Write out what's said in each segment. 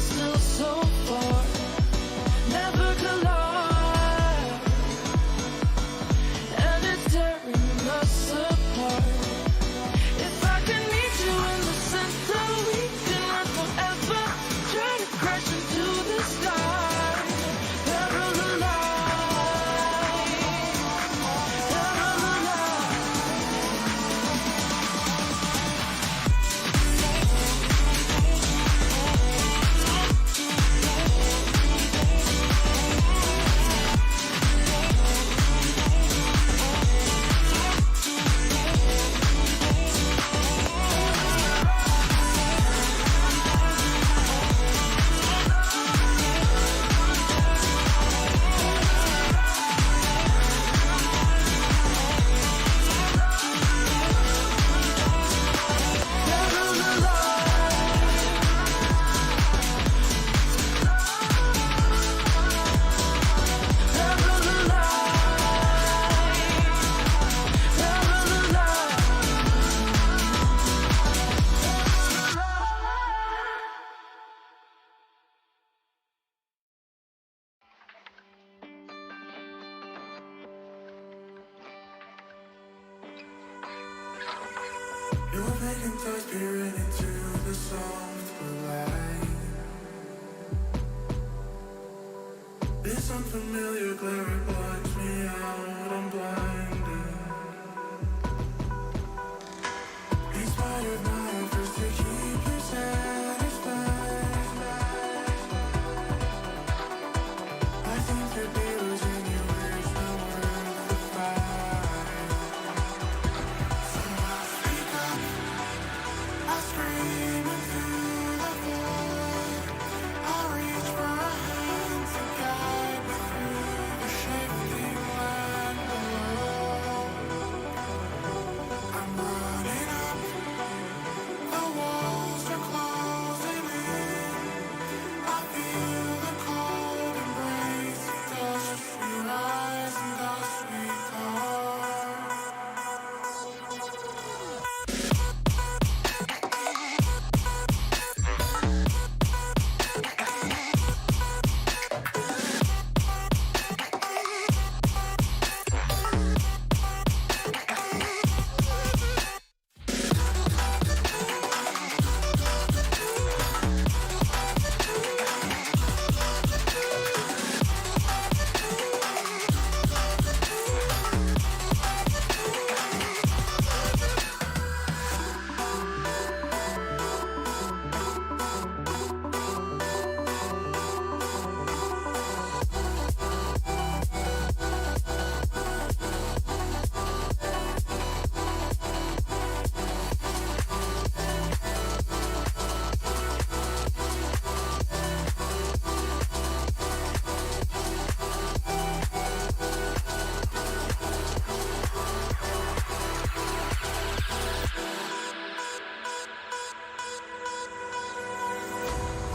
still so far, never collide, and it's tearing us apart. If I could meet you in the center, we can run forever, try to crash into the sky, parallel light, parallel light. You're making thoughts peering into the soft blue light. This unfamiliar glare blocks me out, I'm blinded. Inspired my efforts to keep you satisfied. I think to be losing you is not worth the fight. So I speak up, I scream into the void. I reach for a hand to guide me through the shifting land below. I'm running up, the walls are closing in. I feel the cold embrace of dust. We rise and dust we part.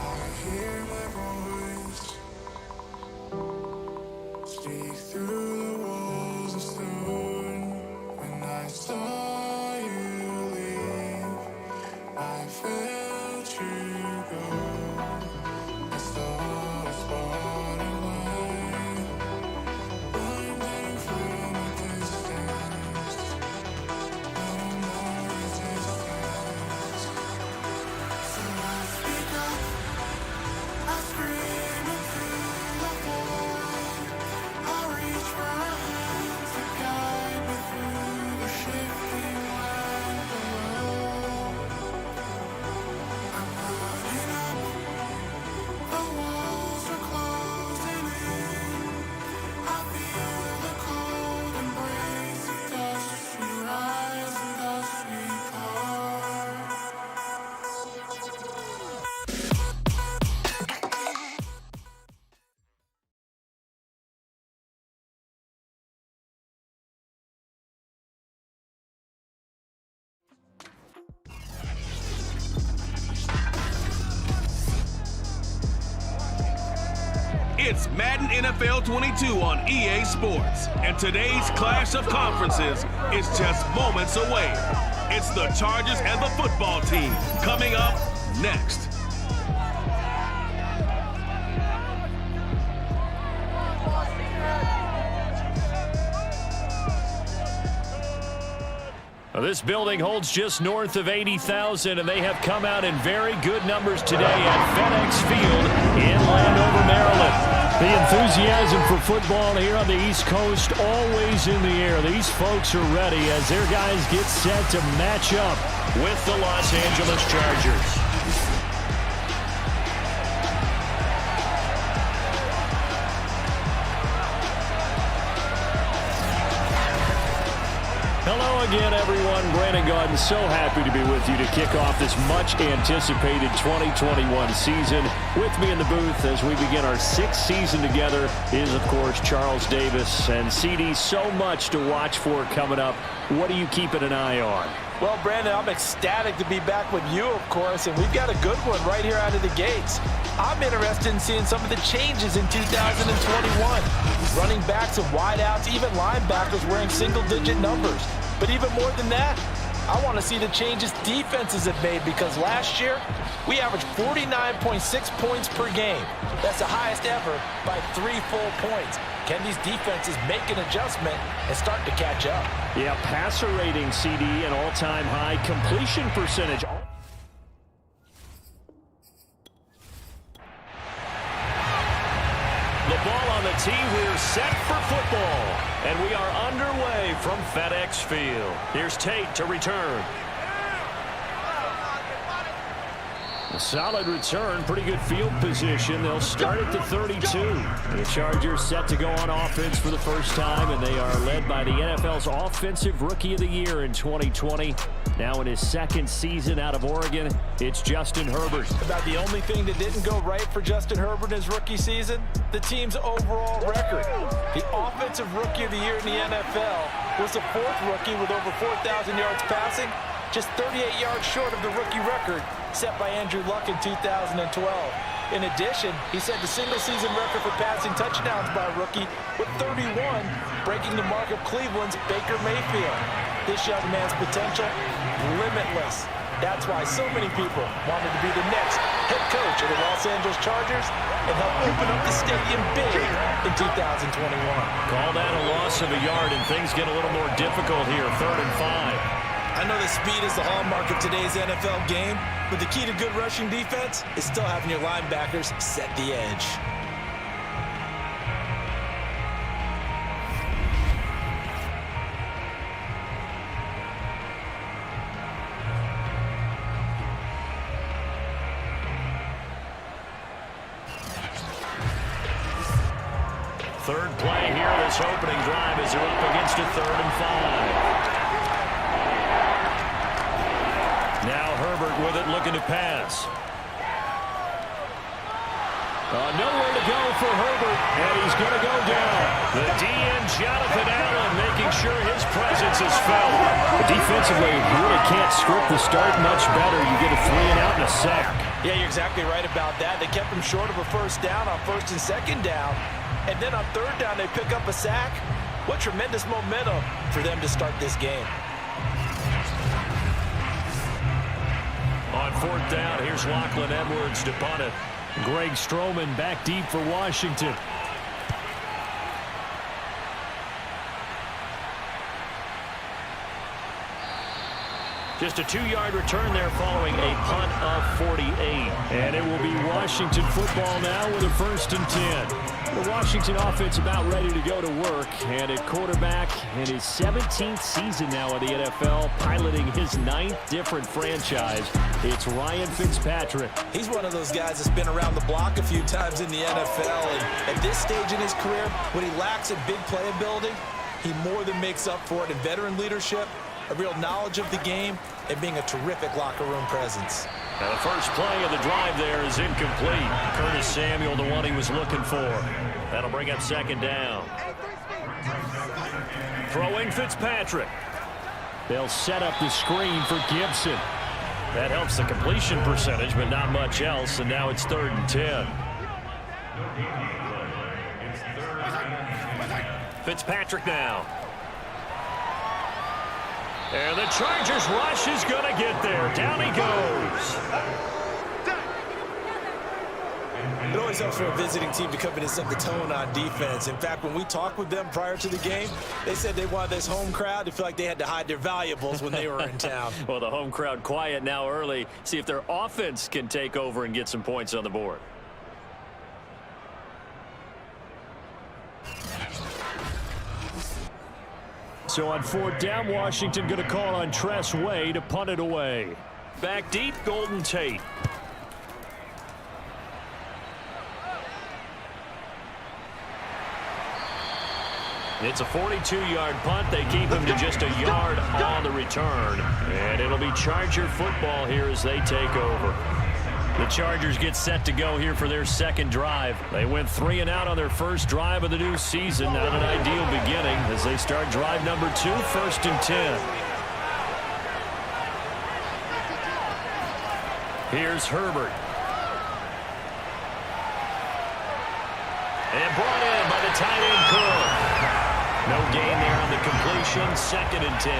I hear my voice speak through the walls of stone. When I saw you leave, I felt you go. I saw a spot of light blinding from a distance. No more resistance. So I speak up, I scream into the void. I reach for a hand to guide me through the shifting land below. I'm running up, the walls are closing in. I feel the cold embrace of dust. We rise and dust we part. It's Madden NFL 22 on EA Sports, and today's clash of conferences is just moments away. It's the Chargers and the football team coming up next. This building holds just north of 80,000, and they have come out in very good numbers today at FedEx Field in Landover, Maryland. The enthusiasm for football here on the East Coast always in the air. These folks are ready as their guys get set to match up with the Los Angeles Chargers. Hello again, everyone. Brandon Gaudin, so happy to be with you to kick off this much-anticipated 2021 season. With me in the booth as we begin our sixth season together is, of course, Charles Davis. And CD, so much to watch for coming up. What are you keeping an eye on? Well, Brandon, I'm ecstatic to be back with you, of course, and we've got a good one right here out of the gates. I'm interested in seeing some of the changes in 2021. Running backs and wideouts, even linebackers wearing single-digit numbers. But even more than that, I want to see the changes defenses have made, because last year we averaged 49.6 points per game. That's the highest ever by 3 full points. Can these defenses make an adjustment and start to catch up? Yeah, passer rating, CD, an all-time high. Completion percentage. The ball on the tee. We're set for football. And we are underway from FedEx Field. Here's Tate to return. A solid return, pretty good field position. They'll start at the 32. The Chargers set to go on offense for the first time, and they are led by the NFL's Offensive Rookie of the Year in 2020. Now in his second season out of Oregon, it's Justin Herbert. About the only thing that didn't go right for Justin Herbert in his rookie season, the team's overall record. The Offensive Rookie of the Year in the NFL was the fourth rookie with over 4,000 yards passing, just 38 yards short of the rookie record set by Andrew Luck in 2012. In addition, he set the single-season record for passing touchdowns by a rookie with 31, breaking the mark of Cleveland's Baker Mayfield. This young man's potential, limitless. That's why so many people wanted to be the next head coach of the Los Angeles Chargers and help open up the stadium big in 2021. Call that a loss of a yard, and things get a little more difficult here. 3rd and 5. I know that speed is the hallmark of today's NFL game, but the key to good rushing defense is still having your linebackers set the edge. Third play here, this opening drive, as they're up against a 3rd and 5. Now Herbert with it, looking to pass. Nowhere to go for Herbert, and he's going to go down. The DN, Jonathan Allen, making sure his presence is felt. Defensively, you really can't script the start much better. You get a 3 and out and a sack. Yeah, you're exactly right about that. They kept him short of a first down on 1st and 2nd down. And then on 3rd down, they pick up a sack. What tremendous momentum for them to start this game. On 4th down, here's Lachlan Edwards to punt it. Greg Stroman back deep for Washington. Just a 2-yard return there following a punt of 48. And it will be Washington football now with a 1st and 10. The Washington offense about ready to go to work. And at quarterback in his 17th season now in the NFL, piloting his 9th different franchise, it's Ryan Fitzpatrick. He's one of those guys that's been around the block a few times in the NFL. And at this stage in his career, when he lacks in big playability, he more than makes up for it in veteran leadership, a real knowledge of the game, and being a terrific locker room presence. Now the first play of the drive there is incomplete. Curtis Samuel, the one he was looking for. That'll bring up 2nd down. Throwing Fitzpatrick. They'll set up the screen for Gibson. That helps the completion percentage, but not much else, and now it's 3rd and 10. Fitzpatrick now. And the Chargers rush is going to get there. Down he goes. It always helps for a visiting team to come in and set the tone on defense. In fact, when we talked with them prior to the game, they said they wanted this home crowd to feel like they had to hide their valuables when they were in town. Well, the home crowd quiet now early. See if their offense can take over and get some points on the board. So on 4th down, Washington going to call on Tress Way to punt it away. Back deep, Golden Tate. It's a 42-yard punt. They keep him to just a yard on the return. And it'll be Charger football here as they take over. The Chargers get set to go here for their second drive. They went 3 and out on their first drive of the new season. Not an ideal beginning as they start drive number 2, 1st and 10. Here's Herbert. And brought in by the tight end Cook. No gain there on the completion. 2nd and 10.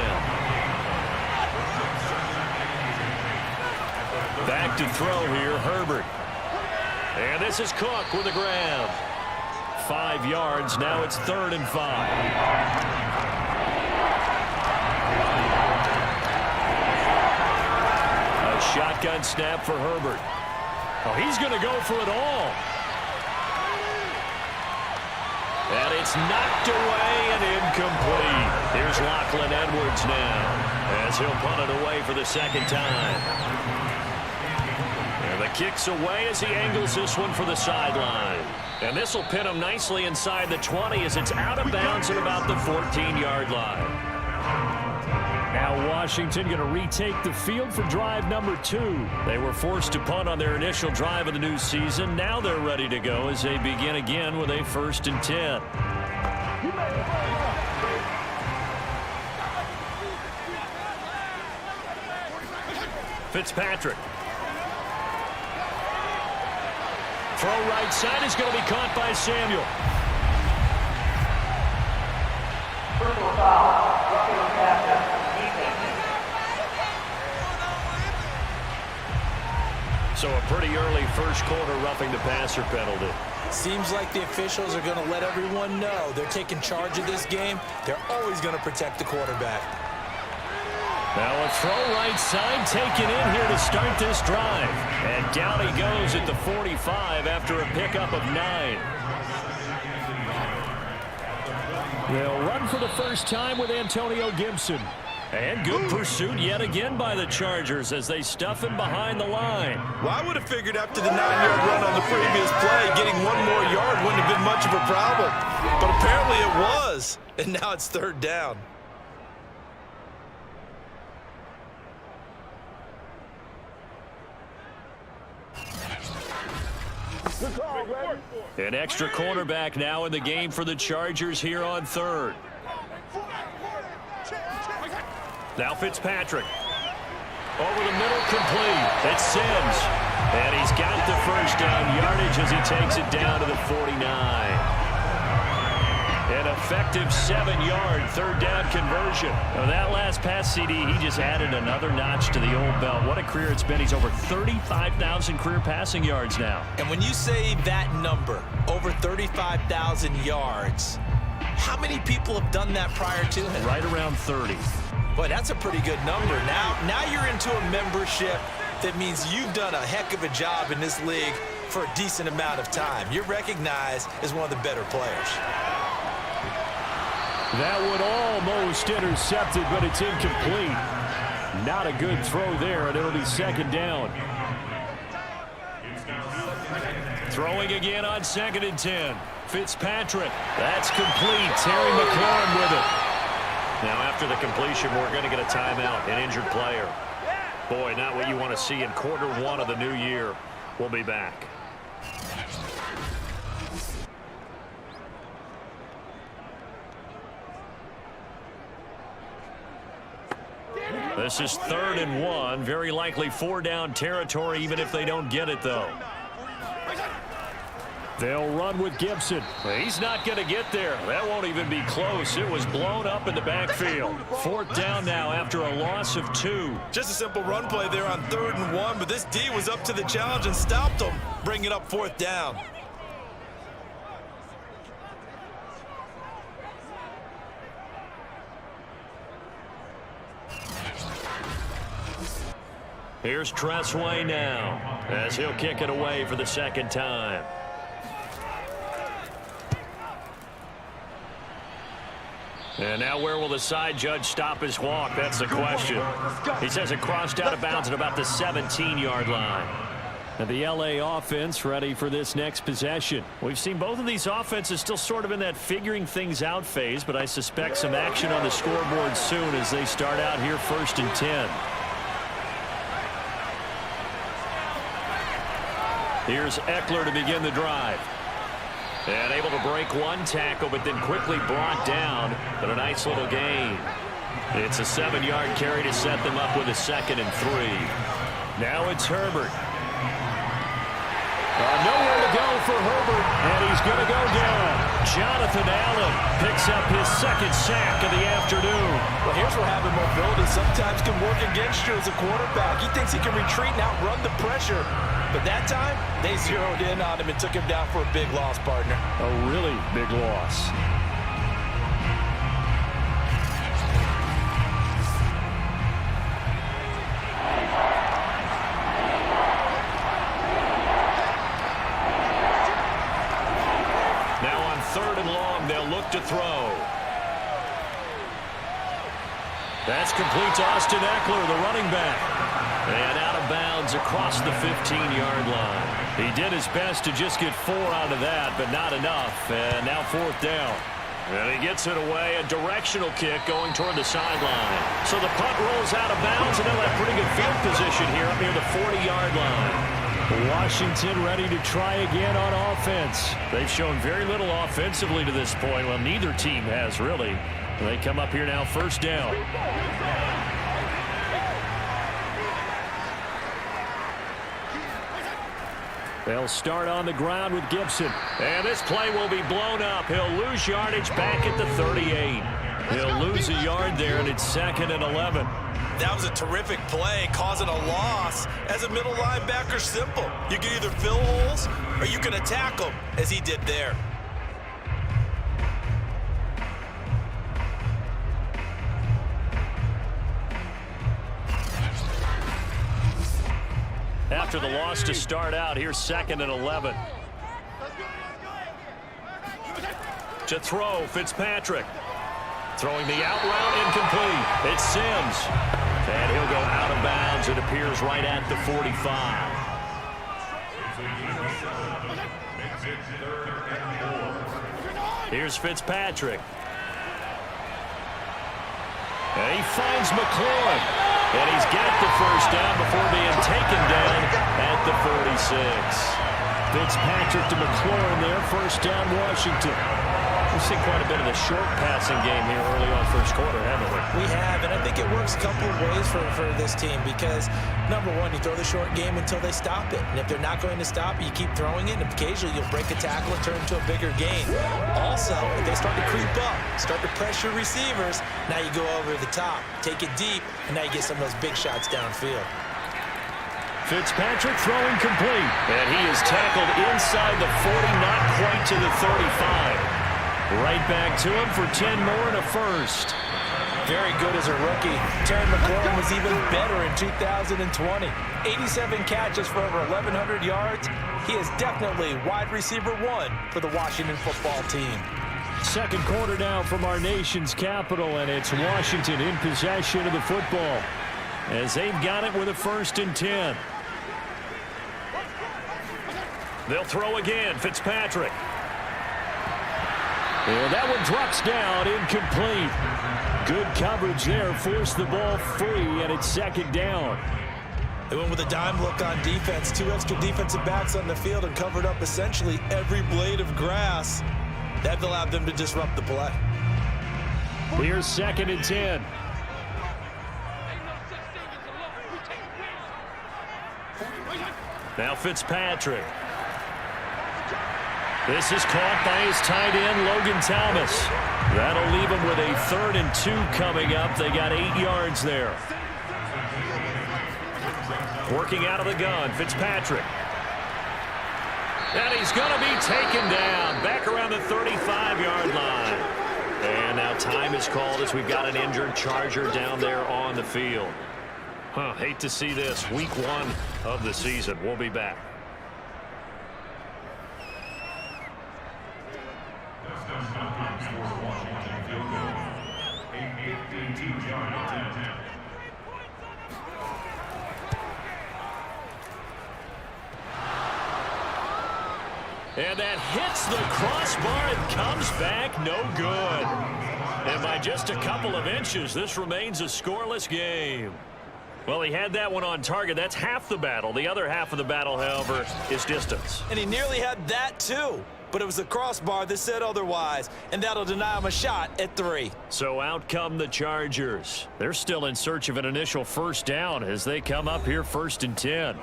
Back to throw here, Herbert. And this is Cook with a grab. 5 yards. Now it's 3rd and 5. A shotgun snap for Herbert. Oh, he's going to go for it all. And it's knocked away and incomplete. Here's Lachlan Edwards now as he'll punt it away for the second time. And the kick's away as he angles this one for the sideline. And this will pin him nicely inside the 20 as it's out of bounds at about the 14-yard line. Now Washington going to retake the field for drive number 2. They were forced to punt on their initial drive of the new season. Now they're ready to go as they begin again with a 1st and 10. Fitzpatrick. Throw right side is going to be caught by Samuel. Personal foul. So a pretty early first quarter roughing the passer penalty. Seems like the officials are going to let everyone know they're taking charge of this game. They're always going to protect the quarterback. Now a throw right side taken in here to start this drive. And down he goes at the 45 after a pickup of 9. They'll run for the first time with Antonio Gibson. And good pursuit yet again by the Chargers as they stuff him behind the line. Well, I would have figured after the 9-yard run on the previous play, getting 1 more yard wouldn't have been much of a problem. But apparently it was. And now it's 3rd down. An extra cornerback now in the game for the Chargers here on 3rd. Now Fitzpatrick. Over the middle, complete. It's Sims. And he's got the first down yardage as he takes it down to the 49. An effective 7-yard 3rd down conversion. Now that last pass, CD, he just added another notch to the old belt. What a career it's been. He's over 35,000 career passing yards now. And when you say that number, over 35,000 yards, how many people have done that prior to him? Right around 30. Boy, that's a pretty good number. Now you're into a membership that means you've done a heck of a job in this league for a decent amount of time. You're recognized as one of the better players. That one almost intercepted, but it's incomplete. Not a good throw there, and it'll be 2nd down. Throwing again on 2nd and 10. Fitzpatrick. That's complete. Terry McLaurin with it. Now after the completion, we're going to get a timeout, an injured player. Boy, not what you want to see in quarter 1 of the new year. We'll be back. This is 3rd and 1. Very likely 4-down territory, even if they don't get it, though. They'll run with Gibson. He's not going to get there. That won't even be close. It was blown up in the backfield. 4th down now after a loss of 2. Just a simple run play there on 3rd and 1, but this D was up to the challenge and stopped him. bring it up 4th down. Here's Tressway now, as he'll kick it away for the 2nd time. And now where will the side judge stop his walk? That's the question. He says it crossed out of bounds at about the 17-yard line. And the LA offense ready for this next possession. We've seen both of these offenses still sort of in that figuring things out phase, but I suspect some action on the scoreboard soon as they start out here 1st and 10. Here's Eckler to begin the drive. And able to break one tackle, but then quickly brought down. But a nice little gain. It's a 7-yard carry to set them up with a 2nd and 3. Now it's Herbert. Nowhere to go for Herbert, and he's going to go down. Jonathan Allen picks up his 2nd sack of the afternoon. Well, here's where having mobility sometimes can work against you as a quarterback. He thinks he can retreat and outrun the pressure. But that time, they zeroed in on him and took him down for a big loss, partner. A really big loss. Now on 3rd and long, they'll look to throw. That's complete to Austin Eckler, the running back. And out of bounds across the 15-yard line. He did his best to just get 4 out of that, but not enough. And now 4th down. And he gets it away. A directional kick going toward the sideline. So the punt rolls out of bounds, and they'll have pretty good field position here up near the 40-yard line. Washington ready to try again on offense. They've shown very little offensively to this point. Well, neither team has really. They come up here now 1st down. They'll start on the ground with Gibson. And this play will be blown up. He'll lose yardage back at the 38. He'll lose a yard there, and it's 2nd and 11. That was a terrific play, causing a loss. As a middle linebacker, simple. You can either fill holes or you can attack them, as he did there. After the loss to start out, here's 2nd and 11. To throw, Fitzpatrick. Throwing the out route, incomplete. It's Sims. And he'll go out of bounds. It appears right at the 45. Here's Fitzpatrick. And he finds McLaurin. And he's got the 1st down before being taken down at the 46. Fitzpatrick to McLaurin there. 1st down, Washington. We've seen quite a bit of the short passing game here early on 1st quarter, haven't we? We have, and I think it works a couple of ways for this team because, number one, you throw the short game until they stop it. And if they're not going to stop it, you keep throwing it, and occasionally you'll break a tackle and turn it into a bigger gain. Also, if they start to creep up, start to pressure receivers, now you go over the top, take it deep, and now you get some of those big shots downfield. Fitzpatrick throwing complete. And he is tackled inside the 40, not quite to the 35. Right back to him for 10 more and a 1st. Very good as a rookie. Terry McLaurin was even better in 2020. 87 catches for over 1,100 yards. He is definitely wide receiver 1 for the Washington football team. 2nd quarter now from our nation's capital, and it's Washington in possession of the football as they've got it with a 1st and 10. They'll throw again. Fitzpatrick. And that one drops down, incomplete. Good coverage there, forced the ball free, and it's 2nd down. They went with a dime look on defense, 2 extra defensive backs on the field and covered up essentially every blade of grass. That allowed them to disrupt the play. Here's 2nd and 10. Now Fitzpatrick. This is caught by his tight end, Logan Thomas. That'll leave him with a 3rd and 2 coming up. They got 8 yards there. Working out of the gun, Fitzpatrick. And he's going to be taken down back around the 35-yard line. And now time is called as we've got an injured Charger down there on the field. Hate to see this. Week 1 of the season. We'll be back. And that hits the crossbar and comes back no good. And by just a couple of inches, this remains a scoreless game. Well, he had that one on target. That's half the battle. The other half of the battle, however, is distance. And he nearly had that, too. But it was the crossbar that said otherwise, and that'll deny him a shot at 3. So out come the Chargers. They're still in search of an initial first down as they come up here 1st and 10.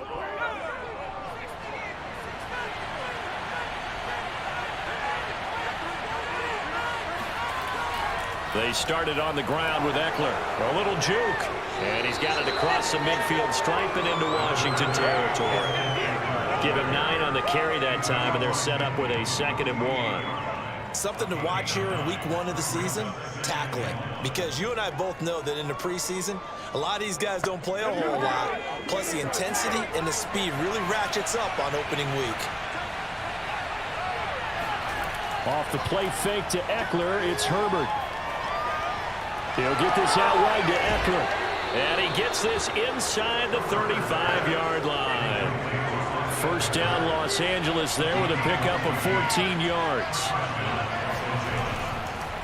They started on the ground with Eckler. A little juke. And he's got it across the midfield stripe and into Washington territory. Give him 9 on the carry that time, and they're set up with a 2nd and 1. Something to watch here in week 1 of the season, tackling. Because you and I both know that in the preseason, a lot of these guys don't play a whole lot. Plus the intensity and the speed really ratchets up on opening week. Off the play fake to Eckler, it's Herbert. He'll get this out wide to Eckler. And he gets this inside the 35-yard line. First down, Los Angeles there with a pickup of 14 yards.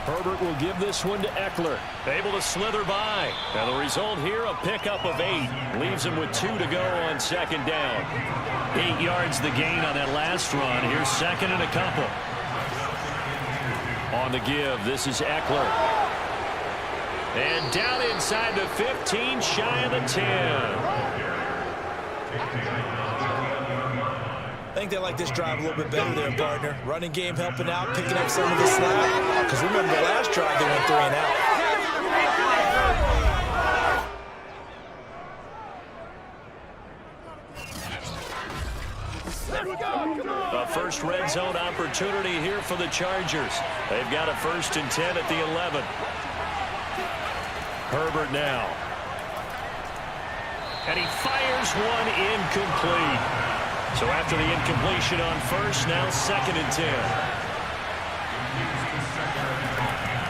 Herbert will give this one to Eckler. Able to slither by. And the result here, a pickup of 8. Leaves him with 2 to go on 2nd down. 8 yards the gain on that last run. Here's 2nd and a couple. On the give, this is Eckler. And down inside the 15, shy of the 10. I think they like this drive a little bit better there, partner. Running game helping out, picking up some of the slack. Because remember, the last drive they went 3 and out. A first red zone opportunity here for the Chargers. They've got a 1st and 10 at the 11. Herbert now. And he fires one incomplete. So after the incompletion on 1st, now 2nd and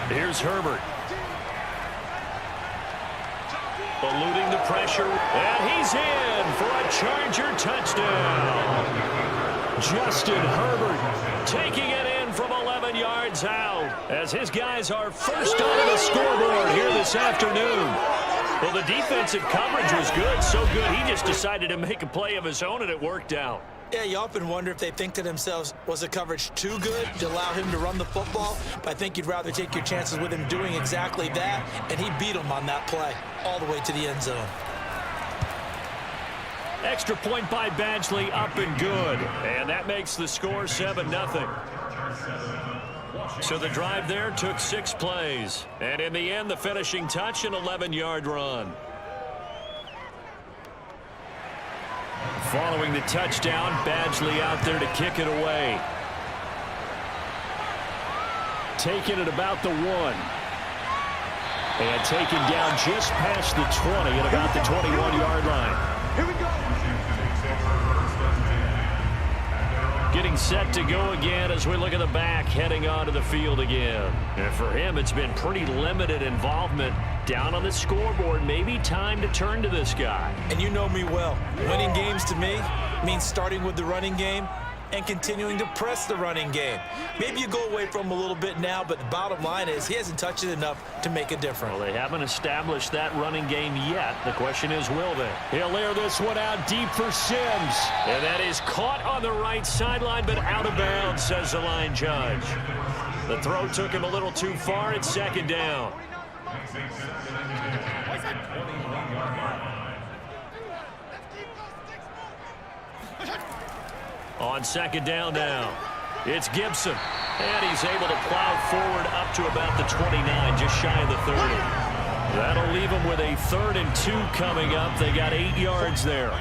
10. Here's Herbert. Eluding the pressure. And he's in for a Charger touchdown. Justin Herbert taking it in from 11 yards out as his guys are first on the scoreboard here this afternoon. Well, the defensive coverage was good, so good he just decided to make a play of his own, and it worked out. Yeah, you often wonder if they think to themselves, was the coverage too good to allow him to run the football? But I think you'd rather take your chances with him doing exactly that, and he beat him on that play all the way to the end zone. Extra point by Badgley, up and good. And that makes the score 7-0. So the drive there took 6 plays. And in the end, the finishing touch, an 11-yard run. Following the touchdown, Badgley out there to kick it away. Taking it about the 1. And taken down just past the 20 at about the 21-yard line. Here we go. Getting set to go again as we look at the back heading onto the field again. And for him, it's been pretty limited involvement down on the scoreboard. Maybe time to turn to this guy. And you know me well. Winning games to me means starting with the running game and continuing to press the running game. Maybe you go away from him a little bit now, but the bottom line is he hasn't touched it enough to make a difference. Well, they haven't established that running game yet. The question is, will they? He'll air this one out deep for Sims. And that is caught on the right sideline, but out of bounds, says the line judge. The throw took him a little too far. It's 2nd down. On 2nd down now, it's Gibson. And he's able to plow forward up to about the 29, just shy of the 30. That'll leave him with a 3rd and 2 coming up. They got 8 yards there.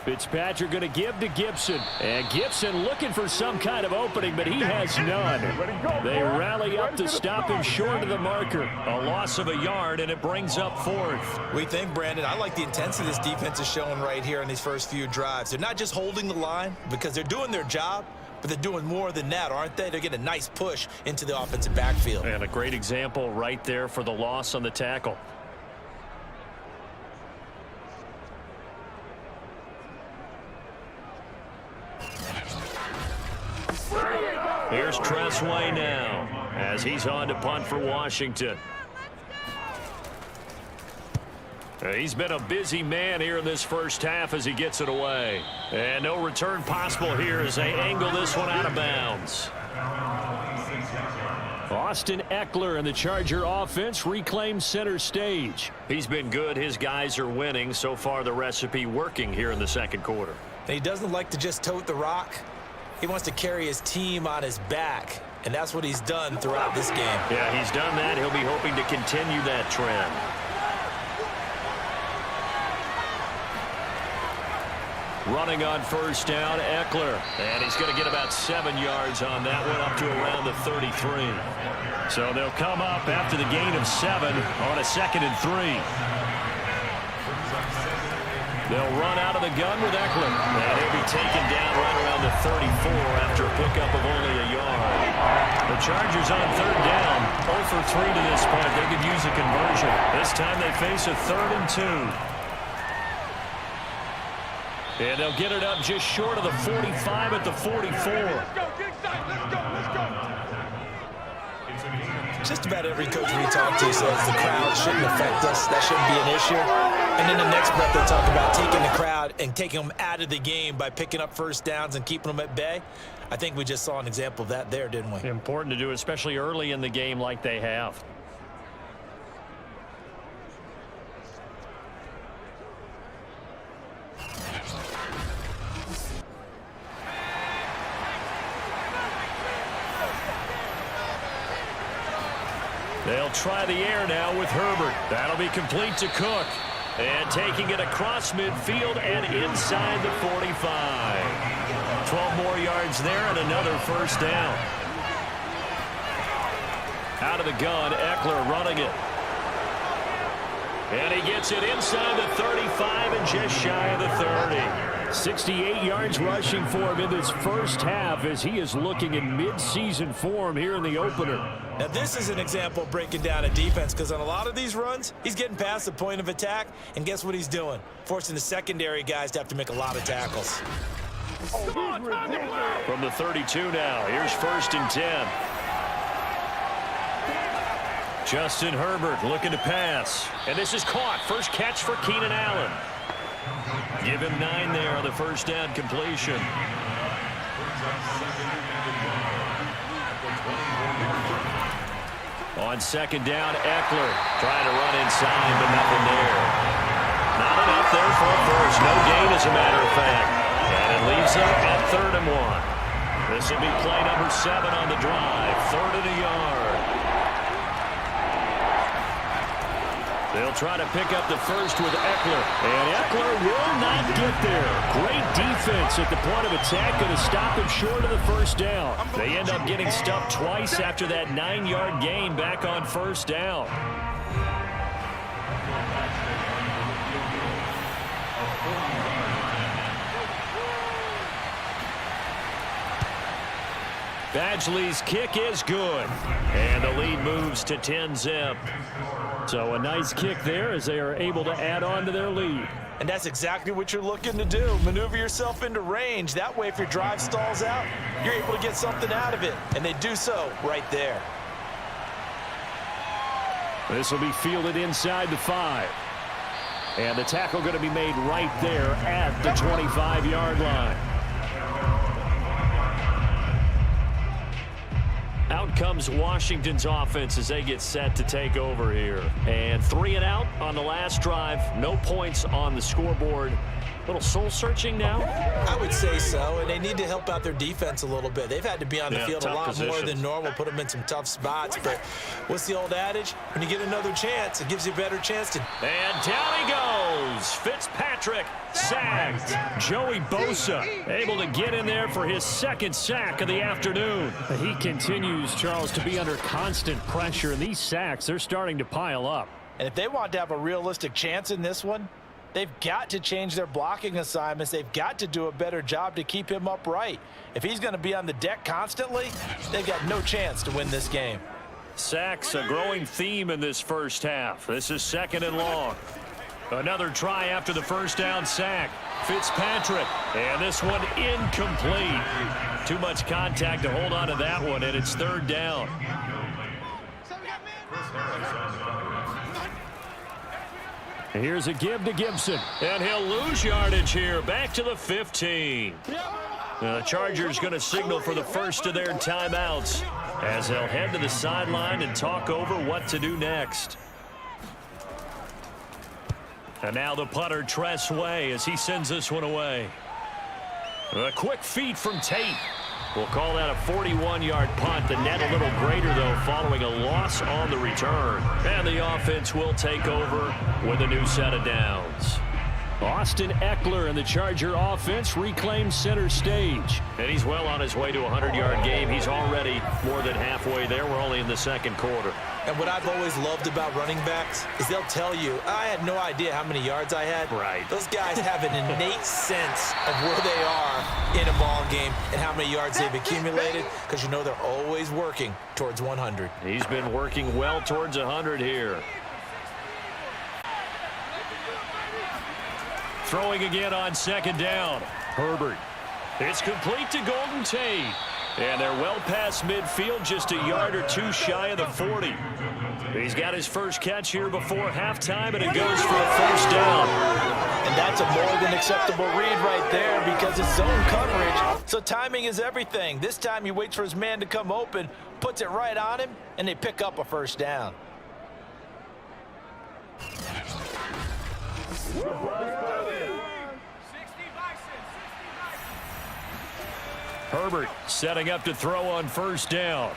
Fitzpatrick going to give to Gibson. And Gibson looking for some kind of opening, but he has none. They rally up to stop him short of the marker. A loss of a yard, and it brings up fourth. We think, Brandon, I like the intensity this defense is showing right here in these first few drives. They're not just holding the line because they're doing their job, but they're doing more than that, aren't they? They're getting a nice push into the offensive backfield. And a great example right there for the loss on the tackle. Here's Tressway now as he's on to punt for Washington. He's been a busy man here in this first half as he gets it away. And no return possible here as they angle this one out of bounds. Austin Eckler and the Charger offense reclaims center stage. He's been good. His guys are winning. So far, the recipe working here in the second quarter. And he doesn't like to just tote the rock. He wants to carry his team on his back, and that's what he's done throughout this game. Yeah, he's done that. He'll be hoping to continue that trend. Running on first down, Eckler. And he's going to get about 7 yards on that one, up to around the 33. So they'll come up after the gain of 7 on a 2nd and 3. They'll run out of the gun with Eckler. And he'll be taken down right around the 34 after a pickup of only a yard. The Chargers on third down. 0 for 3 to this point. They could use a conversion. This time they face a 3rd and 2. And they'll get it up just short of the 45 at the 44. Just about every coach we talk to says the crowd shouldn't affect us. That shouldn't be an issue. And then the next breath they talk about taking the crowd and taking them out of the game by picking up first downs and keeping them at bay. I think we just saw an example of that there, didn't we? Important to do, especially early in the game like they have. They'll try the air now with Herbert. That'll be complete to Cook. And taking it across midfield and inside the 45. 12 more yards there and another first down. Out of the gun, Eckler running it. And he gets it inside the 35 and just shy of the 30. 68 yards rushing for him in this first half as he is looking in mid-season form here in the opener. Now this is an example of breaking down a defense because on a lot of these runs, he's getting past the point of attack, and guess what he's doing? Forcing the secondary guys to have to make a lot of tackles. From the 32 now, here's 1st and 10. Justin Herbert looking to pass. And this is caught. First catch for Keenan Allen. Give him 9 there on the first down completion. On second down, Eckler trying to run inside, but nothing there. Not enough there for a first. No gain, as a matter of fact. And it leaves up at 3rd and 1. This will be play number 7 on the drive. 3rd and a yard. They'll try to pick up the first with Eckler. And Eckler will not get there. Great defense at the point of attack. Going to stop him short of the first down. They end up getting stuffed twice after that 9-yard gain back on first down. Badgley's kick is good. And the lead moves to 10-zip. So a nice kick there as they are able to add on to their lead. And that's exactly what you're looking to do. Maneuver yourself into range. That way, if your drive stalls out, you're able to get something out of it. And they do so right there. This will be fielded inside the 5. And the tackle going to be made right there at the 25-yard line. Out comes Washington's offense as they get set to take over here. And 3 and out on the last drive. No points on the scoreboard. A little soul-searching now? I would say so, and they need to help out their defense a little bit. They've had to be on the field a lot more than normal, put them in some tough spots. But what's the old adage? When you get another chance, it gives you a better chance to... And down he goes. Fitzpatrick sacked. Joey Bosa able to get in there for his second sack of the afternoon. He continues, Charles, to be under constant pressure, and these sacks, they're starting to pile up. And if they want to have a realistic chance in this one, they've got to change their blocking assignments. They've got to do a better job to keep him upright. If he's going to be on the deck constantly, they've got no chance to win this game. Sacks, a growing theme in this first half. This is 2nd and long. Another try after the first down sack. Fitzpatrick, and this one incomplete. Too much contact to hold on to that one, and it's 3rd down. Here's a give to Gibson, and he'll lose yardage here, back to the 15. The Chargers going to signal for the first of their timeouts as they'll head to the sideline and talk over what to do next. And now the punter, Tress Way, as he sends this one away. A quick feed from Tate. We'll call that a 41-yard punt. The net a little greater, though, following a loss on the return. And the offense will take over with a new set of downs. Austin Eckler and the Charger offense reclaims center stage. And he's well on his way to a 100-yard game. He's already more than halfway there. We're only in the 2nd quarter. And what I've always loved about running backs is they'll tell you, I had no idea how many yards I had. Right. Those guys have an innate sense of where they are in a ball game and how many yards they've accumulated, because you know they're always working towards 100. He's been working well towards 100 here. Throwing again on 2nd down. Herbert. It's complete to Golden Tate. And they're well past midfield, just a yard or two shy of the 40. He's got his first catch here before halftime, and it goes for a 1st down. And that's a more than acceptable read right there because it's zone coverage, so timing is everything. This time he waits for his man to come open, puts it right on him, and they pick up a 1st down. Herbert setting up to throw on 1st down.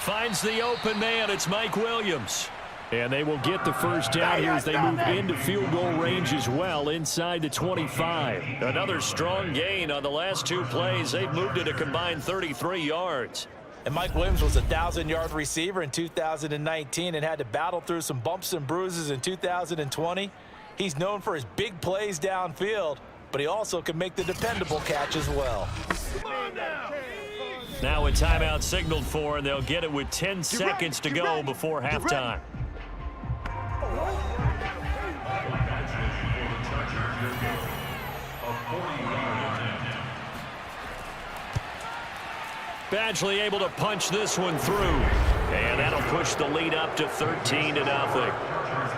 Finds the open man. It's Mike Williams. And they will get the 1st down here as they move into field goal range as well inside the 25. Another strong gain on the last 2 plays. They've moved it a combined 33 yards. And Mike Williams was a 1,000-yard receiver in 2019 and had to battle through some bumps and bruises in 2020. He's known for his big plays downfield, but he also can make the dependable catch as well. Now a timeout signaled for, and they'll get it with 10 seconds to go before halftime. Badgley able to punch this one through, and that'll push the lead up to 13-0.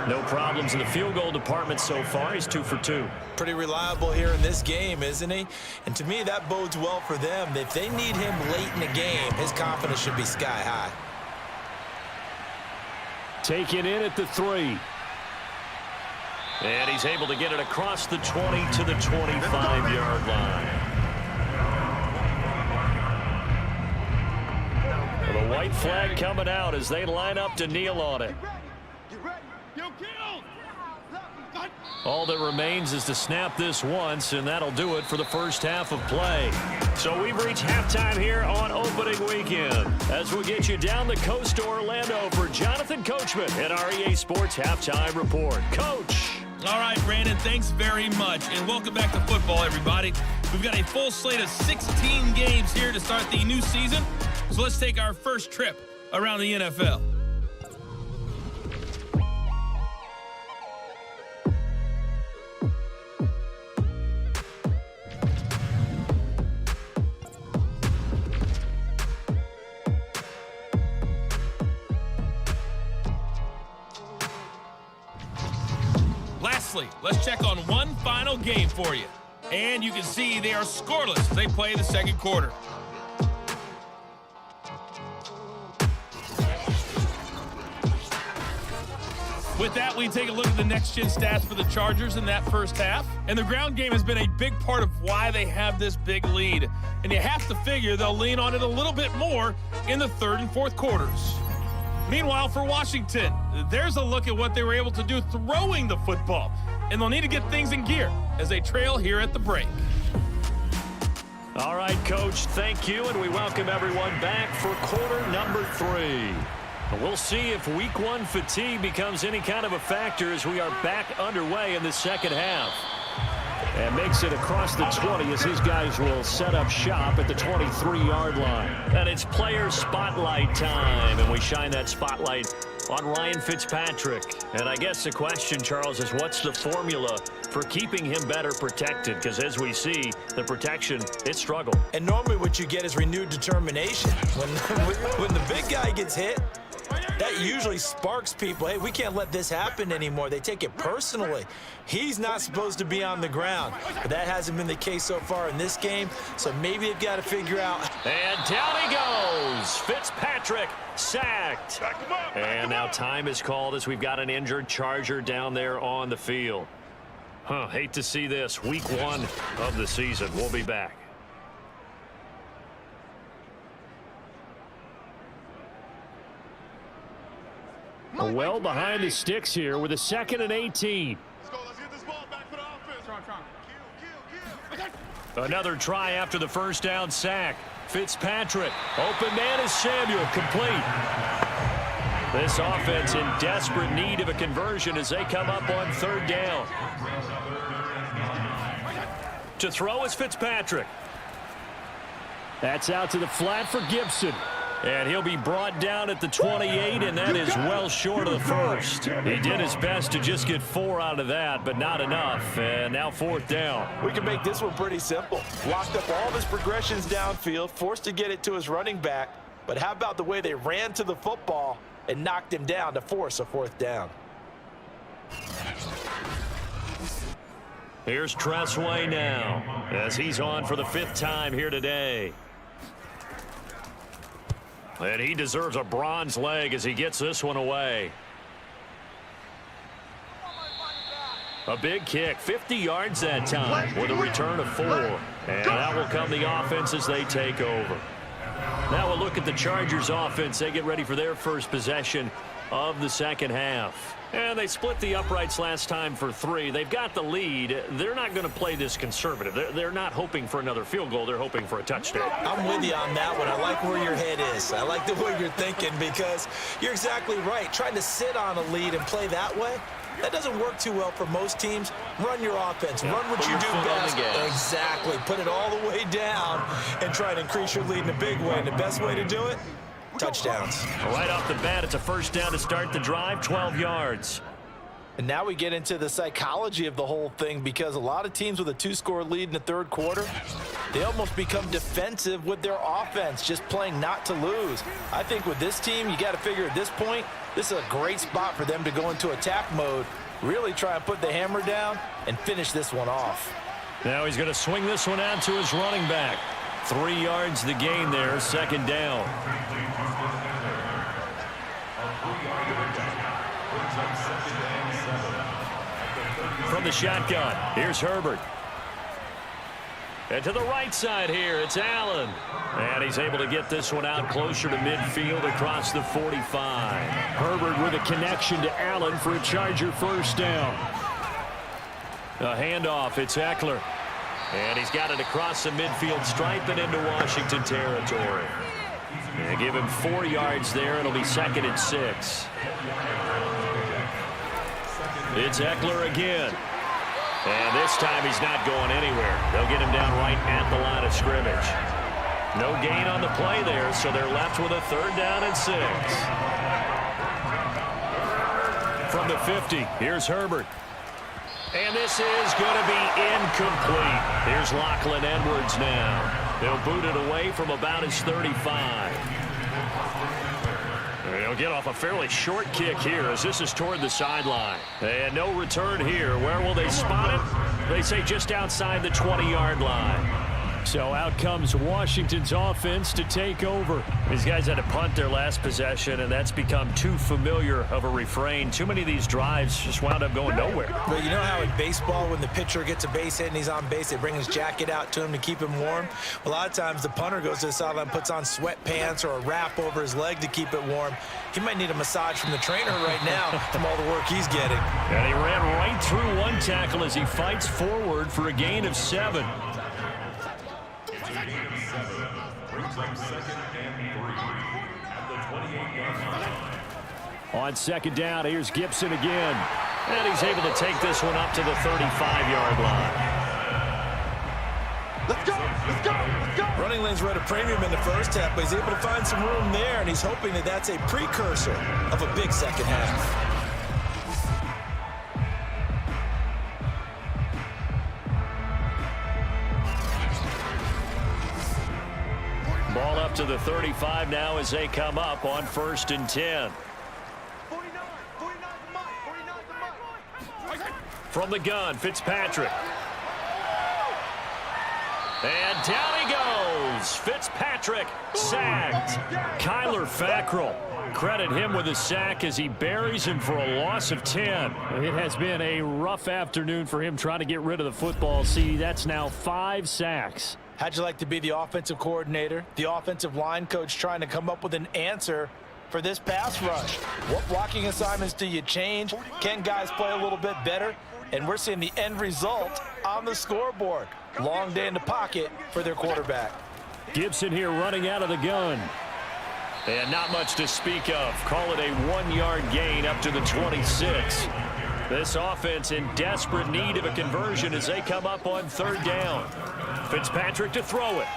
No problems in the field goal department so far. He's 2 for 2. Pretty reliable here in this game, isn't he? And to me, that bodes well for them. If they need him late in the game, his confidence should be sky high. Taken in at the 3. And he's able to get it across the 20 to the 25-yard line. The white flag coming out as they line up to kneel on it. All that remains is to snap this once, and that'll do it for the first half of play. So we've reached halftime here on opening weekend as we get you down the coast to Orlando for Jonathan Coachman at our EA Sports Halftime Report. Coach. All right, Brandon, thanks very much, and welcome back to football, everybody. We've got a full slate of 16 games here to start the new season, so let's take our first trip around the NFL. Lastly, let's check on one final game for you. And you can see they are scoreless as they play the second quarter. With that, we take a look at the next-gen stats for the Chargers in that first half. And the ground game has been a big part of why they have this big lead. And you have to figure they'll lean on it a little bit more in the third and fourth quarters. Meanwhile, for Washington, there's a look at what they were able to do throwing the football. And they'll need to get things in gear as they trail here at the break. All right, Coach, thank you, and we welcome everyone back for quarter number 3. We'll see if week 1 fatigue becomes any kind of a factor as we are back underway in the second half. And makes it across the 20 as his guys will set up shop at the 23-yard line. And it's player spotlight time, and we shine that spotlight on Ryan Fitzpatrick. And I guess the question, Charles, is what's the formula for keeping him better protected? Because as we see, the protection, it struggled. And normally what you get is renewed determination. When the big guy gets hit, that usually sparks people. Hey, we can't let this happen anymore. They take it personally. He's not supposed to be on the ground, but that hasn't been the case so far in this game, so maybe they've got to figure out. And down he goes. Fitzpatrick sacked. And now time is called as we've got an injured Charger down there on the field. Hate to see this. Week 1 of the season. We'll be back. Well behind the sticks here with a 2nd and 18. Let's go. Let's get this ball back for the offense. Another try after the first down sack. Fitzpatrick. Open man is Samuel. Complete. This offense in desperate need of a conversion as they come up on 3rd down. To throw is Fitzpatrick. That's out to the flat for Gibson. And he'll be brought down at the 28, and that is well short of the first. He did his best to just get 4 out of that, but not enough. And now 4th down. We can make this one pretty simple. Locked up all of his progressions downfield, forced to get it to his running back. But how about the way they ran to the football and knocked him down to force a 4th down? Here's Tressway now as he's on for the 5th time here today. And he deserves a bronze leg as he gets this one away. A big kick, 50 yards that time with a return of 4. And that will come the offense as they take over. Now we'll look at the Chargers offense. They get ready for their first possession of the second half. And they split the uprights last time for 3. They've got the lead. They're not going to play this conservative. They're not hoping for another field goal. They're hoping for a touchdown. I'm with you on that one. I like where your head is. I like the way you're thinking because you're exactly right. Trying to sit on a lead and play that way, that doesn't work too well for most teams. Run your offense. Run what you do best. Exactly. Put it all the way down and try and increase your lead in a big way. And the best way to do it, touchdowns. Right off the bat, it's a first down to start the drive, 12 yards. And now we get into the psychology of the whole thing because a lot of teams with a 2-score lead in the 3rd quarter, they almost become defensive with their offense, just playing not to lose. I think with this team, you got to figure at this point, this is a great spot for them to go into attack mode, really try and put the hammer down and finish this one off. Now he's going to swing this one out to his running back. 3 yards the gain there, 2nd down. From the shotgun, here's Herbert. And to the right side here, it's Allen. And he's able to get this one out closer to midfield across the 45. Herbert with a connection to Allen for a Charger first down. A handoff, it's Eckler. And he's got it across the midfield stripe and into Washington territory. And give him 4 yards there. It'll be 2nd and 6. It's Eckler again. And this time he's not going anywhere. They'll get him down right at the line of scrimmage. No gain on the play there, so they're left with a 3rd down and 6. From the 50, here's Herbert. And this is going to be incomplete. Here's Lachlan Edwards now. They'll boot it away from about his 35. They'll get off a fairly short kick here as this is toward the sideline. And no return here. Where will they spot it? They say just outside the 20-yard line. So out comes Washington's offense to take over. These guys had to punt their last possession, and that's become too familiar of a refrain. Too many of these drives just wound up going nowhere. But you know how in baseball, when the pitcher gets a base hit and he's on base, they bring his jacket out to him to keep him warm? A lot of times the punter goes to the sideline, puts on sweatpants or a wrap over his leg to keep it warm. He might need a massage from the trainer right now from all the work he's getting. And he ran right through one tackle as he fights forward for a gain of 7. On second down, here's Gibson again. And he's able to take this one up to the 35-yard line. Let's go! Let's go! Let's go! Running lanes were at a premium in the first half, but he's able to find some room there, and he's hoping that that's a precursor of a big second half. Ball up to the 35 now as they come up on 1st and 10. 49 the mic. From the gun, Fitzpatrick. And down he goes. Fitzpatrick sacked. Kyler Fackrell. Credit him with a sack as he buries him for a loss of 10. It has been a rough afternoon for him trying to get rid of the football. See, that's now 5 sacks. How'd you like to be the offensive coordinator, the offensive line coach trying to come up with an answer for this pass rush? What blocking assignments do you change? Can guys play a little bit better? And we're seeing the end result on the scoreboard. Long day in the pocket for their quarterback. Gibson here running out of the gun. And not much to speak of. Call it a 1-yard gain up to the 26. This offense in desperate need of a conversion as they come up on 3rd down. Fitzpatrick to throw it.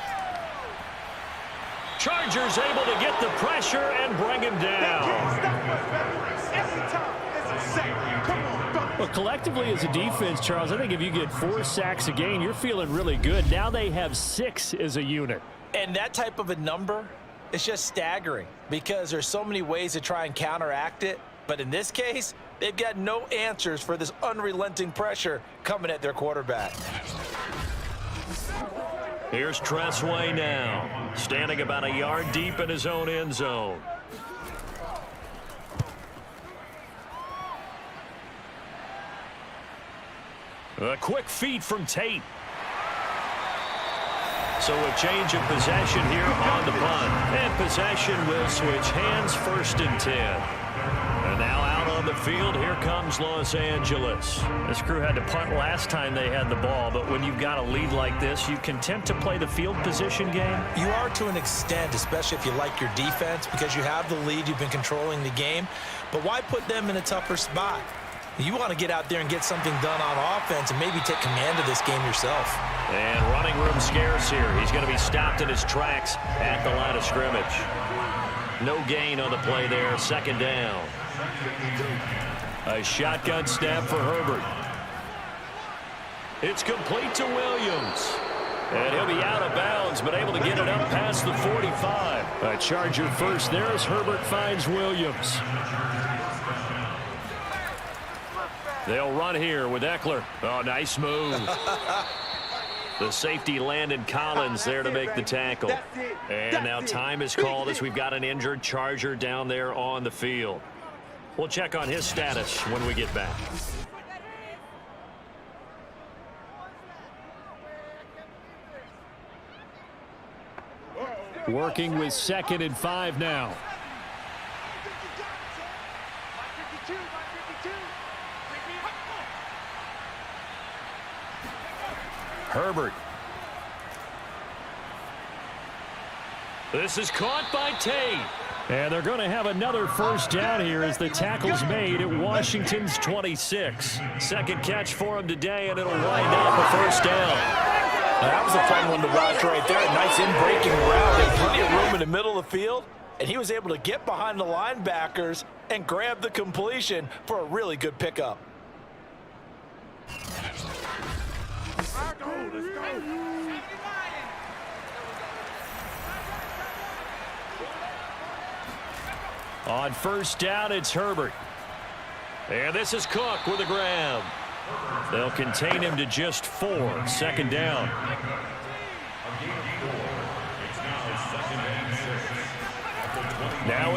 Chargers able to get the pressure and bring him down. Well, collectively as a defense, Charles, I think if you get 4 sacks a game, you're feeling really good. Now they have 6 as a unit. And that type of a number is just staggering because there's so many ways to try and counteract it. But in this case, they've got no answers for this unrelenting pressure coming at their quarterback. Here's Tressway now, standing about a yard deep in his own end zone. A quick feed from Tate. So a change of possession here on the punt. And possession will switch hands, 1st and 10. And now out on the field, here comes Los Angeles. This crew had to punt last time they had the ball, but when you've got a lead like this, you content to play the field position game? You are to an extent, especially if you like your defense, because you have the lead, you've been controlling the game. But why put them in a tougher spot? You want to get out there and get something done on offense and maybe take command of this game yourself. And running room scarce here. He's going to be stopped in his tracks at the line of scrimmage. No gain on the play there, 2nd down. A shotgun snap for Herbert. It's complete to Williams. And he'll be out of bounds, but able to get it up past the 45. A Charger first there as Herbert finds Williams. They'll run here with Eckler. Oh, nice move. The safety Landon Collins there to make the tackle. And now time is called as we've got an injured Charger down there on the field. We'll check on his status when we get back. Working with 2nd and 5 now. Herbert. This is caught by Tate. And they're going to have another 1st down here as the tackle's made at Washington's 26. 2nd catch for him today, and it'll wind up a 1st down. Now, that was a fun one to watch right there. A nice in-breaking route. There's plenty of room in the middle of the field, and he was able to get behind the linebackers and grab the completion for a really good pickup. On 1st down, it's Herbert. And this is Cook with a grab. They'll contain him to just 4. 2nd down.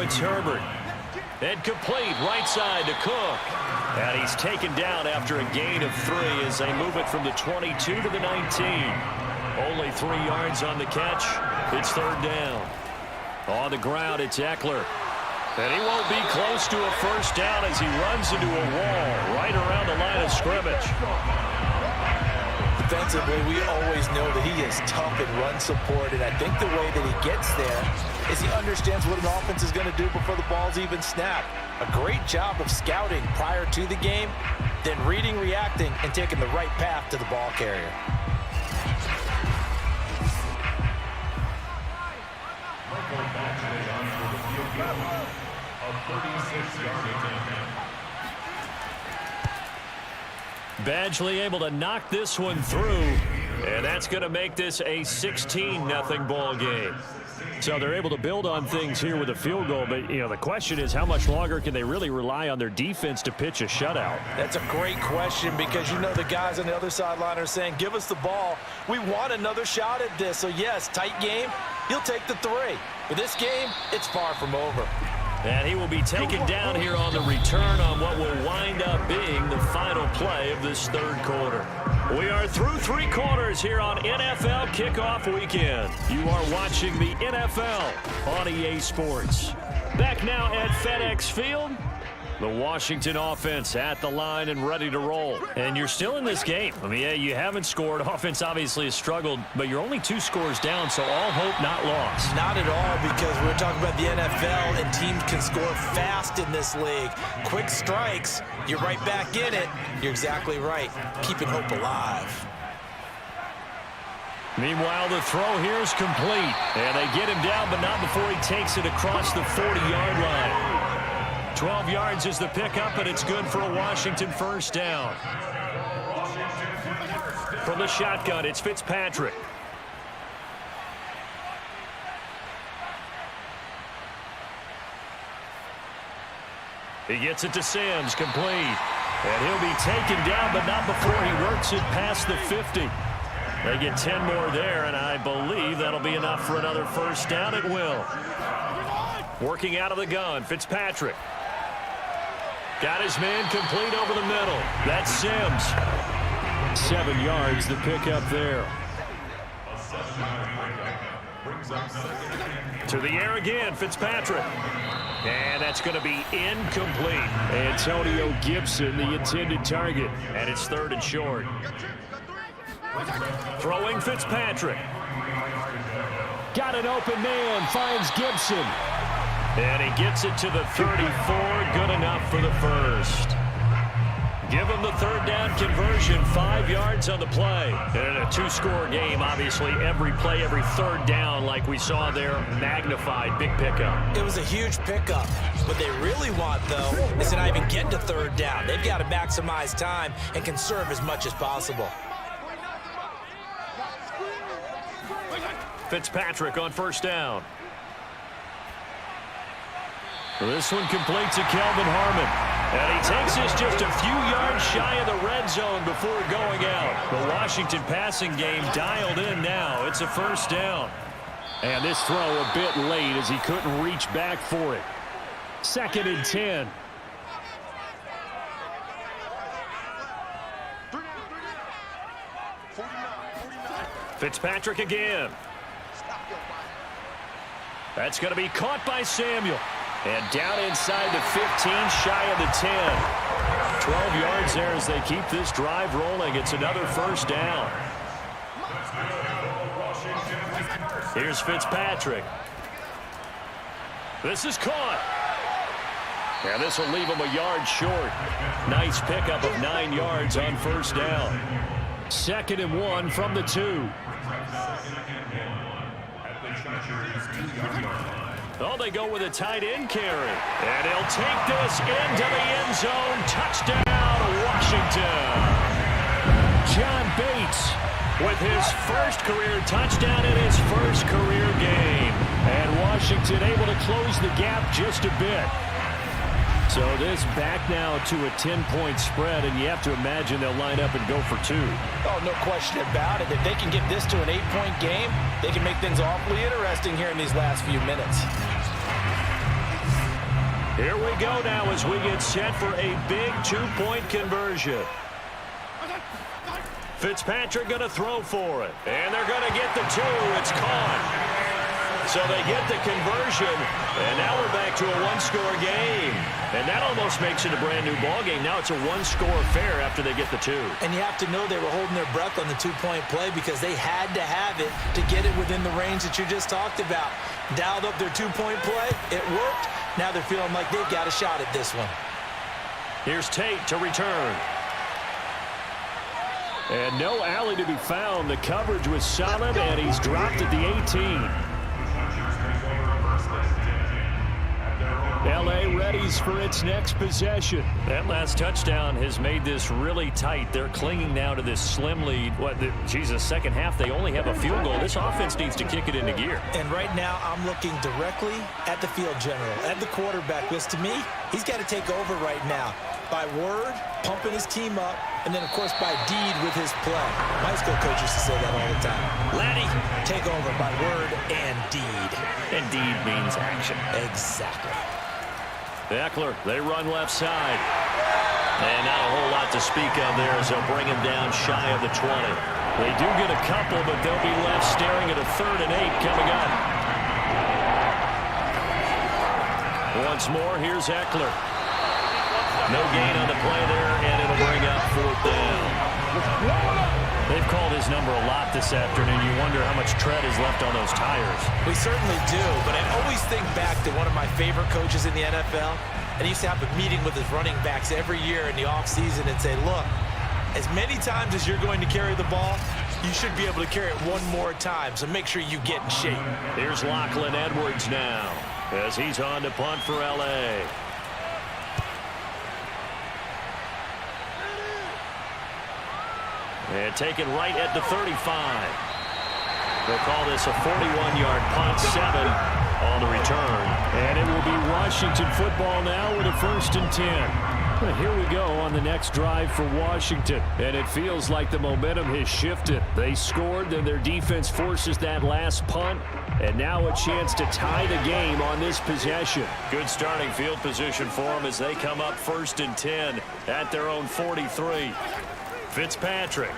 it's Herbert. Incomplete, right side to Cook. And he's taken down after a gain of 3 as they move it from the 22 to the 19. Only 3 yards on the catch. It's 3rd down. On the ground, it's Eckler. And he won't be close to a first down as he runs into a wall right around the line of scrimmage. Defensively, we always know that he is tough in run support, and I think the way that he gets there is he understands what an offense is going to do before the ball's even snapped. A great job of scouting prior to the game, then reading, reacting, and taking the right path to the ball carrier. Badgley able to knock this one through, and that's going to make this a 16-0 ball game. So they're able to build on things here with a field goal, but the question is how much longer can they really rely on their defense to pitch a shutout? That's a great question because the guys on the other sideline are saying, give us the ball. We want another shot at this. So yes, tight game, he'll take the 3. But this game, it's far from over. And he will be taken down here on the return on what will wind up being the final play of this 3rd quarter. We are through 3 quarters here on NFL Kickoff Weekend. You are watching the NFL on EA Sports. Back now at FedEx Field. The Washington offense at the line and ready to roll. And you're still in this game. Yeah, you haven't scored. Offense obviously has struggled, but you're only 2 scores down, so all hope not lost. Not at all, because we're talking about the NFL, and teams can score fast in this league. Quick strikes, you're right back in it. You're exactly right. Keeping hope alive. Meanwhile, the throw here is complete. And they get him down, but not before he takes it across the 40-yard line. 12 yards is the pickup, and it's good for a Washington first down. From the shotgun, it's Fitzpatrick. He gets it to Sims, complete. And he'll be taken down, but not before he works it past the 50. They get 10 more there, and I believe that'll be enough for another first down. It will. Working out of the gun, Fitzpatrick. Got his man complete over the middle. That's Sims. 7 yards, the pickup there. To the air again, Fitzpatrick. And that's going to be incomplete. Antonio Gibson, the intended target. And it's 3rd and short. Throwing Fitzpatrick. Got an open man, finds Gibson. And he gets it to the 34, good enough for the first. Give him the 3rd down conversion, 5 yards on the play. And in a 2-score game, obviously, every play, every 3rd down, like we saw there, magnified, big pickup. It was a huge pickup. What they really want, though, is to not even get to 3rd down. They've got to maximize time and conserve as much as possible. Fitzpatrick on first down. This one complete to Kelvin Harmon. And he takes us just a few yards shy of the red zone before going out. The Washington passing game dialed in now. It's a first down. And this throw a bit late as he couldn't reach back for it. 2nd and 10. Fitzpatrick again. That's going to be caught by Samuel. And down inside the 15, shy of the 10. 12 yards there as they keep this drive rolling. It's another first down. Here's Fitzpatrick. This is caught. And this will leave him a yard short. Nice pickup of 9 yards on first down. 2nd and 1 from the 2. Oh, they go with a tight end carry. And he'll take this into the end zone. Touchdown, Washington. John Bates with his first career touchdown in his first career game. And Washington able to close the gap just a bit. So this back now to a 10-point spread, and you have to imagine they'll line up and go for 2. Oh, no question about it. If they can get this to an 8-point game, they can make things awfully interesting here in these last few minutes. Here we go now as we get set for a big two-point conversion. Fitzpatrick going to throw for it. And they're going to get the two. It's caught. So they get the conversion, and now we're back to a one-score game. And that almost makes it a brand-new ballgame. Now it's a one-score affair after they get the two. And you have to know they were holding their breath on the two-point play because they had to have it to get it within the range that you just talked about. Dialed up their two-point play. It worked. Now they're feeling like they've got a shot at this one. Here's Tate to return. And no alley to be found. The coverage was solid, and he's dropped at the 18. L.A. readies for its next possession. That last touchdown has made this really tight. They're clinging now to this slim lead. Second half, they only have a field goal. This offense needs to kick it into gear. And right now, I'm looking directly at the field general, at the quarterback, because to me, he's got to take over right now. By word, pumping his team up, and then, of course, by deed with his play. My school coach used to say that all the time. Laddie, take over by word and deed. And deed means action. Exactly. Eckler, they run left side. And not a whole lot to speak of there as they'll bring him down shy of the 20. They do get a couple, but they'll be left staring at a 3rd and 8 coming up. Once more, here's Eckler. No gain on the play there, and it'll bring up 4th down. They've called his number a lot this afternoon. You wonder how much tread is left on those tires. We certainly do, but I always think back to one of my favorite coaches in the NFL, and he used to have a meeting with his running backs every year in the offseason and say, look, as many times as you're going to carry the ball, you should be able to carry it one more time, so make sure you get in shape. Here's Lachlan Edwards now as he's on to punt for L.A. And taken right at the 35. They'll call this a 41-yard punt, 7 on the return. And it will be Washington football now with a 1st and 10. Well, here we go on the next drive for Washington. And it feels like the momentum has shifted. They scored, then their defense forces that last punt. And now a chance to tie the game on this possession. Good starting field position for them as they come up 1st and 10 at their own 43. Fitzpatrick.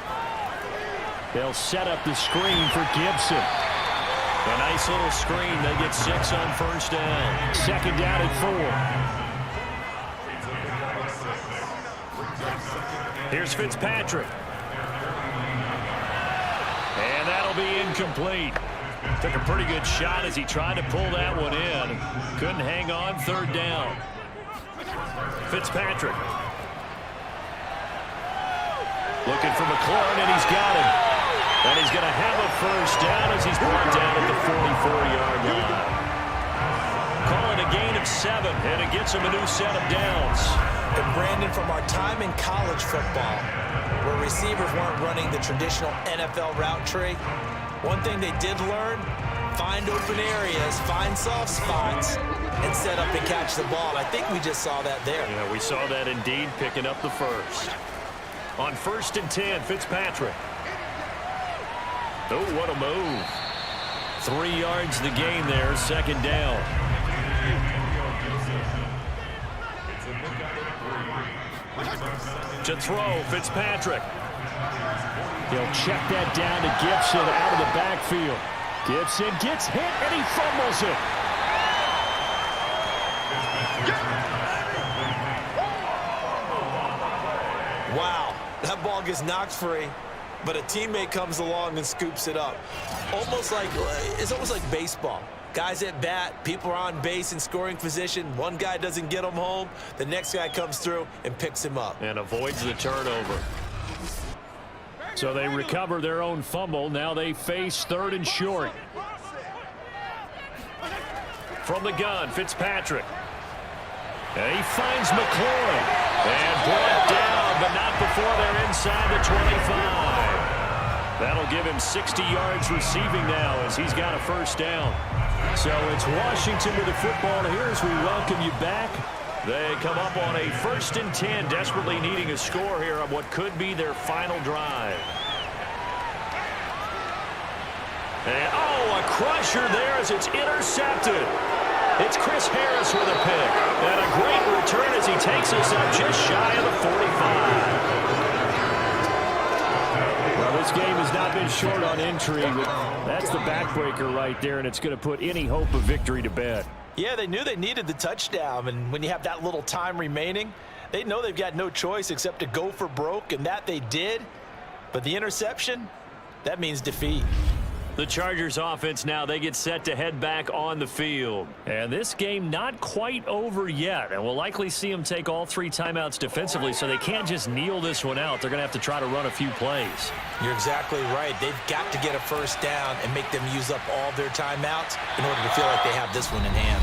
They'll set up the screen for Gibson. A nice little screen. They get 6 on 1st down. 2nd down at 4. Here's Fitzpatrick. And that'll be incomplete. Took a pretty good shot as he tried to pull that one in. Couldn't hang on. 3rd down. Fitzpatrick. Looking for McLaurin, and he's got him. And he's going to have a 1st down as he's brought down at the 44-yard line. Calling a gain of 7, and it gets him a new set of downs. And Brandon, from our time in college football, where receivers weren't running the traditional NFL route tree, one thing they did learn, find open areas, find soft spots, and set up and catch the ball. I think we just saw that there. Yeah, we saw that indeed, picking up the 1st. On 1st and 10, Fitzpatrick. Oh, what a move. 3 yards the gain there, 2nd down. To throw, Fitzpatrick. He'll check that down to Gibson out of the backfield. Gibson gets hit, and he fumbles it. Wow. That ball gets knocked free, but a teammate comes along and scoops it up. It's almost like baseball. Guys at bat, people are on base in scoring position. One guy doesn't get him home. The next guy comes through and picks him up. And avoids the turnover. So they recover their own fumble. Now they face 3rd and short. From the gun, Fitzpatrick. And he finds McLaurin. And brought down, but not before they're inside the 25. That'll give him 60 yards receiving now as he's got a 1st down. So it's Washington with the football here as we welcome you back. They come up on a 1st and 10, desperately needing a score here on what could be their final drive. And, a crusher there as it's intercepted. It's Chris Harris with a pick. And a great return as he takes us up just shy of the 45. Well, this game has not been short on intrigue. That's the backbreaker right there, and it's going to put any hope of victory to bed. Yeah, they knew they needed the touchdown, and when you have that little time remaining, they know they've got no choice except to go for broke, and that they did. But the interception, that means defeat. The Chargers offense now, they get set to head back on the field. And this game not quite over yet. And we'll likely see them take all 3 timeouts defensively, so they can't just kneel this one out. They're going to have to try to run a few plays. You're exactly right. They've got to get a first down and make them use up all their timeouts in order to feel like they have this one in hand.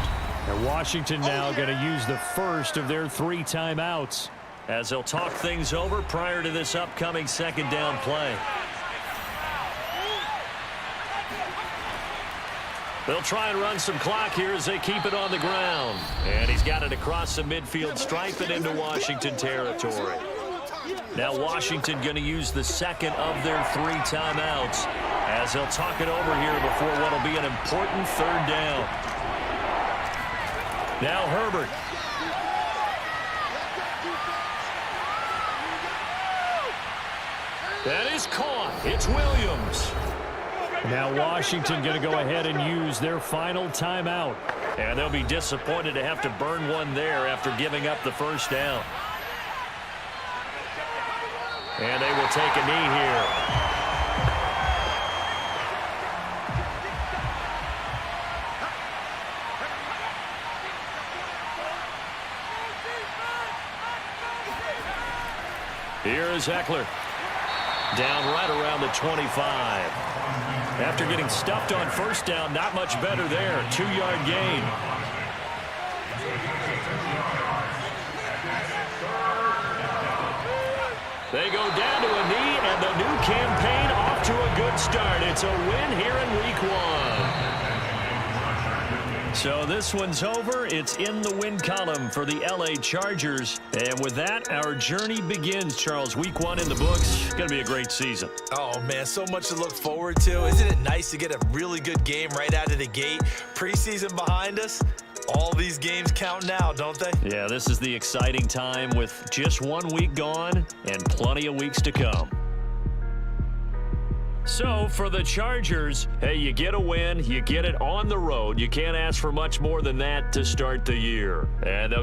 And Washington now going to use the first of their 3 timeouts as they'll talk things over prior to this upcoming second down play. They'll try and run some clock here as they keep it on the ground. And he's got it across the midfield stripe and into Washington territory. Now Washington going to use the second of their 3 timeouts as they'll talk it over here before what will be an important third down. Now Herbert. That is caught. It's Williams. Now Washington going to go ahead and use their final timeout. And they'll be disappointed to have to burn one there after giving up the first down. And they will take a knee here. Here is Eckler. Down right around the 25. After getting stuffed on first down, not much better there. 2-yard gain. They go down to a knee, and the new campaign off to a good start. It's a win here in Week 1. So this one's over. It's in the win column for the LA Chargers. And with that, our journey begins, Charles. Week 1 in the books. It's going to be a great season. Oh, man, so much to look forward to. Isn't it nice to get a really good game right out of the gate? Preseason behind us. All these games count now, don't they? Yeah, this is the exciting time with just 1 week gone and plenty of weeks to come. So, for the Chargers, hey, you get a win, you get it on the road. You can't ask for much more than that to start the year. And they'll